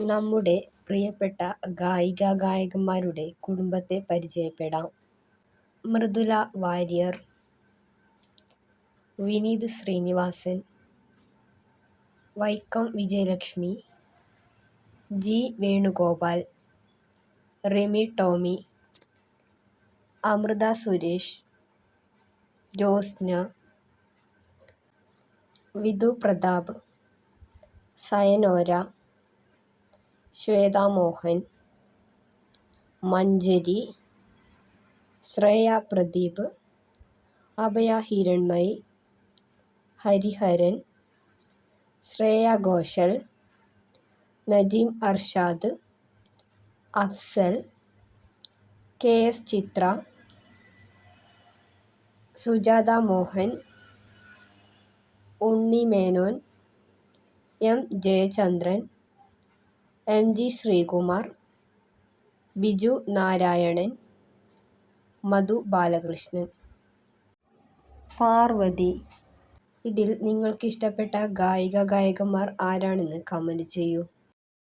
നമ്മുടെ പ്രിയപ്പെട്ട ഗായികാ-ഗായകന്മാരുടെ കുടുംബത്തെ പരിചയപ്പെടാം. മൃദുല വാര്യർ, വിനീത് ശ്രീനിവാസൻ, വൈക്കം വിജയലക്ഷ്മി, ജി വേണുഗോപാൽ, റിമി ടോമി, അമൃത സുരേഷ്, ജ്യോത്സ്ന, വിധു പ്രതാപ്, സയനോര, ശ്വേതാ മോഹൻ, മഞ്ജരി, ശ്രേയ പ്രദീപ്, അഭയ ഹിരൺമയി, ഹരിഹരൻ, ശ്രേയ ഘോഷൽ, നജീം അർഷാദ്, അഫ്സൽ, കെ എസ് ചിത്ര, സുജാത മോഹൻ, ഉണ്ണി മേനോൻ, എം ജയചന്ദ്രൻ, എം ജി ശ്രീകുമാർ, ബിജു നാരായണൻ, മധു ബാലകൃഷ്ണൻ. പാർവതി. ഇതിൽ നിങ്ങൾക്ക് ഇഷ്ടപ്പെട്ട ഗായിക-ഗായകന്മാർ ആരാണെന്ന് കമന്റ് ചെയ്യൂ.